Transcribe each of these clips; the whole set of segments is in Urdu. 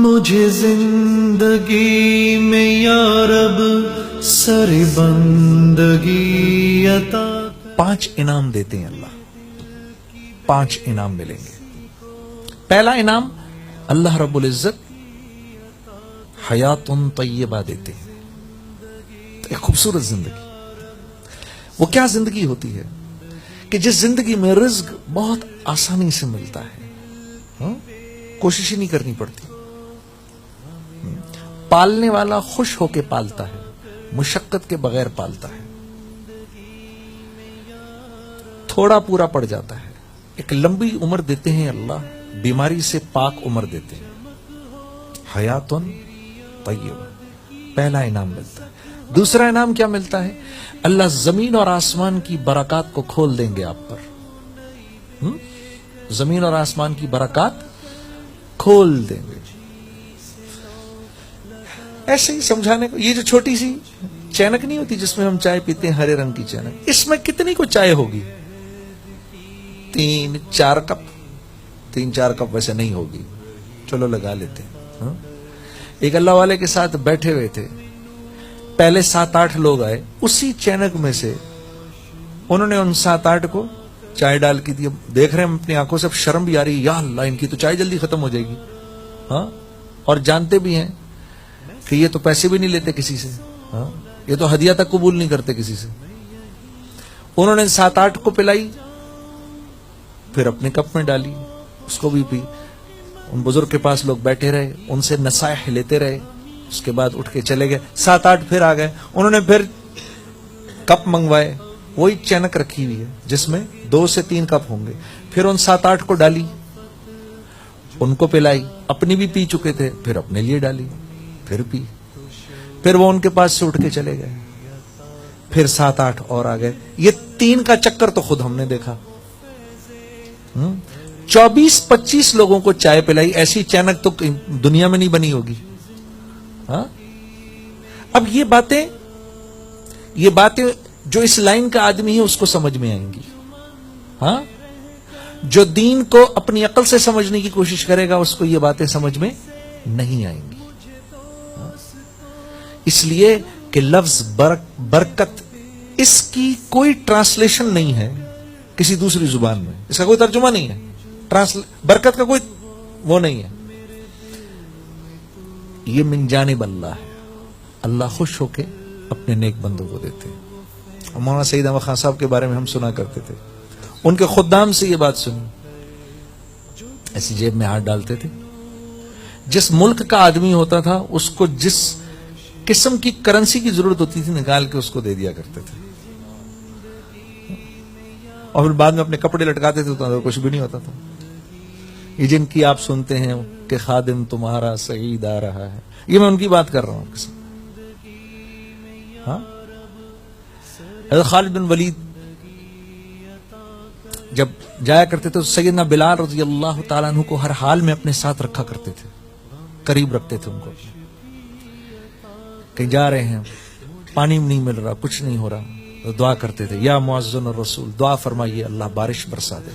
مجھے زندگی میں یا رب سر بندگی عطا. 5 انعام دیتے ہیں اللہ. 5 انعام ملیں گے. پہلا انعام اللہ رب العزت حیات طیبہ دیتے ہیں، ایک خوبصورت زندگی. وہ کیا زندگی ہوتی ہے کہ جس زندگی میں رزق بہت آسانی سے ملتا ہے، کوشش ہی نہیں کرنی پڑتی. پالنے والا خوش ہو کے پالتا ہے، مشقت کے بغیر پالتا ہے. تھوڑا پورا پڑ جاتا ہے. ایک لمبی عمر دیتے ہیں اللہ، بیماری سے پاک عمر دیتے ہیں. حیات طیبہ پہلا انعام ملتا ہے. دوسرا انعام کیا ملتا ہے؟ اللہ زمین اور آسمان کی برکات کو کھول دیں گے آپ پر. زمین اور آسمان کی برکات کھول دیں گے. ایسے ہی سمجھانے کو، یہ جو چھوٹی سی چینک نہیں ہوتی جس میں ہم چائے پیتے ہیں، ہرے رنگ کی چینک، اس میں کتنی کو چائے ہوگی؟ 3-4 کپ. 3-4 کپ ویسے نہیں ہوگی، چلو لگا لیتے ہیں. ایک اللہ والے کے ساتھ بیٹھے ہوئے تھے، پہلے 7-8 لوگ آئے، اسی چینک میں سے انہوں نے ان 7-8 کو چائے ڈال کے دی. دیکھ رہے ہیں اپنی آنکھوں سے، شرم بھی آ رہی ہے، یا اللہ ان کی تو چائے جلدی ختم ہو جائے گی. اور جانتے بھی ہیں کہ یہ تو پیسے بھی نہیں لیتے کسی سے، یہ تو ہدیہ تک قبول نہیں کرتے کسی سے. انہوں نے 7-8 کو پلائی، پھر اپنے کپ میں ڈالی، اس کو بھی پی. ان بزرگ کے پاس لوگ بیٹھے رہے، ان سے نصائح لیتے رہے، اس کے بعد اٹھ کے چلے گئے. 7-8 پھر آ گئے، انہوں نے پھر کپ منگوائے، وہی چینک رکھی ہوئی ہے جس میں 2 سے 3 کپ ہوں گے. پھر ان 7-8 کو ڈالی، ان کو پلائی، اپنی بھی پی چکے تھے، پھر اپنے لیے ڈالی، پھر پی. پھر وہ ان کے پاس سے اٹھ کے چلے گئے. پھر 7-8 اور آ گئے. یہ 3 کا چکر تو خود ہم نے دیکھا. 24-25 لوگوں کو چائے پلائی. ایسی چینک تو دنیا میں نہیں بنی ہوگی. اب یہ باتیں جو اس لائن کا آدمی ہے اس کو سمجھ میں آئیں گی. جو دین کو اپنی عقل سے سمجھنے کی کوشش کرے گا اس کو یہ باتیں سمجھ میں نہیں آئیں گی. اس لیے کہ لفظ برکت، اس کی کوئی ٹرانسلیشن نہیں ہے کسی دوسری زبان میں، اس کا کوئی ترجمہ نہیں ہے. برکت کا کوئی وہ نہیں ہے. یہ من جانب اللہ ہے. اللہ خوش ہو کے اپنے نیک بندوں کو دیتے ہیں. مولانا سعید احمد خان صاحب کے بارے میں ہم سنا کرتے تھے، ان کے خدام سے یہ بات سنی، ایسی جیب میں ہاتھ ڈالتے تھے. جس ملک کا آدمی ہوتا تھا اس کو جس قسم کی کرنسی کی ضرورت ہوتی تھی نکال کے اس کو دے دیا کرتے تھے، اور پھر بعد میں اپنے کپڑے لٹکاتے تھے تو کچھ بھی نہیں ہوتا تھا. یہ جن کی آپ سنتے ہیں کہ خادم تمہارا سعید آ رہا ہے، یہ میں ان کی بات کر رہا ہوں. حضرت خالد بن ولید جب جایا کرتے تھے تو سیدنا بلال رضی اللہ تعالیٰ عنہ کو ہر حال میں اپنے ساتھ رکھا کرتے تھے، قریب رکھتے تھے ان کو. کہیں جا رہے ہیں، پانی نہیں مل رہا، کچھ نہیں ہو رہا، تو دعا کرتے تھے، یا معزن الرسول دعا فرمائیے اللہ بارش برسا دے.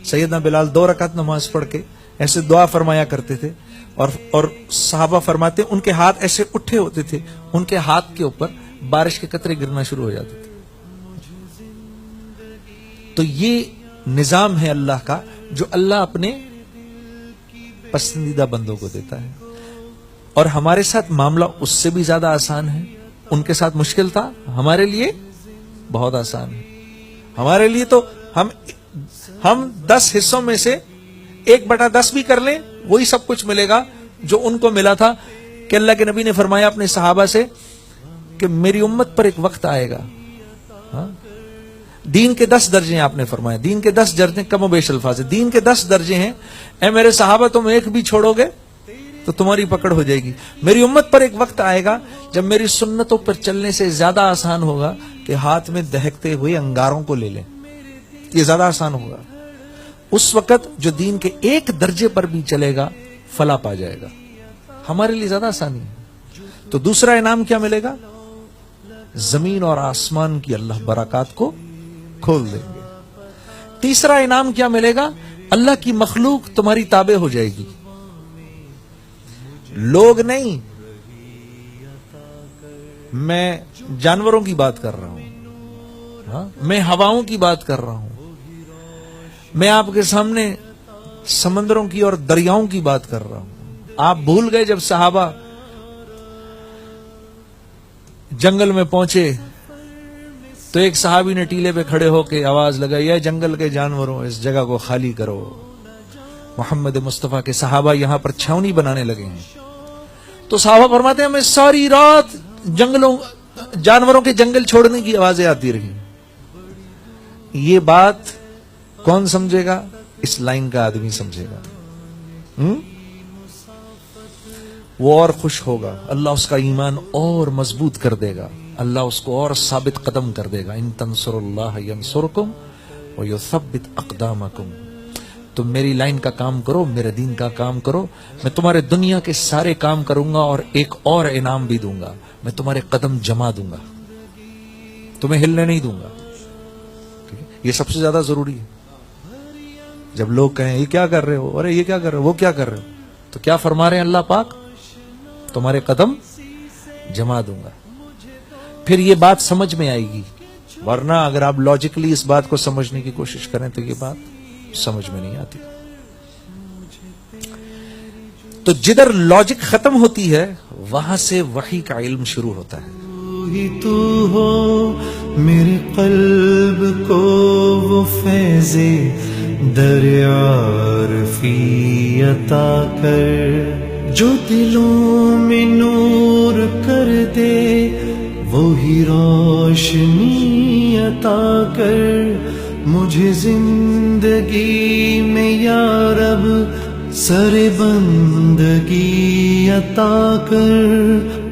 سیدنا بلال 2 رکعت نماز پڑھ کے ایسے دعا فرمایا کرتے تھے، اور صحابہ فرماتے ان کے ہاتھ ایسے اٹھے ہوتے تھے، ان کے ہاتھ کے اوپر بارش کے قطرے گرنا شروع ہو جاتے تھے. تو یہ نظام ہے اللہ کا جو اللہ اپنے پسندیدہ بندوں کو دیتا ہے. اور ہمارے ساتھ معاملہ اس سے بھی زیادہ آسان ہے. ان کے ساتھ مشکل تھا، ہمارے لیے بہت آسان ہے. ہمارے لیے تو ہم 10 حصوں میں سے 1/10 بھی کر لیں وہی سب کچھ ملے گا جو ان کو ملا تھا. کہ اللہ کے نبی نے فرمایا اپنے صحابہ سے کہ میری امت پر ایک وقت آئے گا. دین کے 10 درجے ہیں، آپ نے فرمایا دین کے 10 درجے، کم و بیش الفاظ ہے، دین کے 10 درجے ہیں. اے میرے صحابہ تم ایک بھی چھوڑو گے تو تمہاری پکڑ ہو جائے گی. میری امت پر ایک وقت آئے گا جب میری سنتوں پر چلنے سے زیادہ آسان ہوگا کہ ہاتھ میں دہکتے ہوئے انگاروں کو لے لیں. یہ زیادہ آسان ہوگا. اس وقت جو دین کے 1 درجے پر بھی چلے گا فلاح پا جائے گا. ہمارے لیے زیادہ آسانی ہے. تو دوسرا انعام کیا ملے گا؟ زمین اور آسمان کی اللہ برکات کو کھول دیں گے. تیسرا انعام کیا ملے گا؟ اللہ کی مخلوق تمہاری تابع ہو جائے گی. لوگ نہیں، میں جانوروں کی بات کر رہا ہوں، ہاں؟ میں ہواؤں کی بات کر رہا ہوں، میں آپ کے سامنے سمندروں کی اور دریاؤں کی بات کر رہا ہوں۔ آپ بھول گئے جب صحابہ جنگل میں پہنچے تو ایک صحابی نے ٹیلے پہ کھڑے ہو کے آواز لگائی، اے جنگل کے جانوروں اس جگہ کو خالی کرو، محمد مصطفیٰ کے صحابہ یہاں پر چھاونی بنانے لگے ہیں۔ تو صحابہ فرماتے ہیں ہمیں ساری رات جانوروں کے جنگل چھوڑنے کی آوازیں آتی رہی۔ یہ بات کون سمجھے گا؟ اس لائن کا آدمی سمجھے گا، وہ اور خوش ہوگا، اللہ اس کا ایمان اور مضبوط کر دے گا، اللہ اس کو اور ثابت قدم کر دے گا۔ ان تنصر اللہ ینصرکم ویثبت اقدامکم، تم میری لائن کا کام کرو، میرے دین کا کام کرو، میں تمہارے دنیا کے سارے کام کروں گا اور ایک اور انعام بھی دوں گا، میں تمہارے قدم جما دوں گا، تمہیں ہلنے نہیں دوں گا۔ یہ سب سے زیادہ ضروری ہے۔ جب لوگ کہیں یہ کیا کر رہے ہو، ارے یہ کیا کر رہے ہو، وہ کیا کر رہے ہو، تو کیا فرما رہے ہیں اللہ پاک؟ تمہارے قدم جما دوں گا۔ پھر یہ بات سمجھ میں آئے گی، ورنہ اگر آپ لاجیکلی اس بات کو سمجھنے کی کوشش کریں تو یہ بات سمجھ میں نہیں آتی۔ تو جدھر لاجک ختم ہوتی ہے وہاں سے وحی کا علم شروع ہوتا ہے۔ ہی تو ہو میرے قلب کو وہ فیض دریارفی عطا کر، جو دلوں میں نور کر دے وہی روشنی عطا کر، مجھے زندگی میں یا رب سر بندگی عطا کر،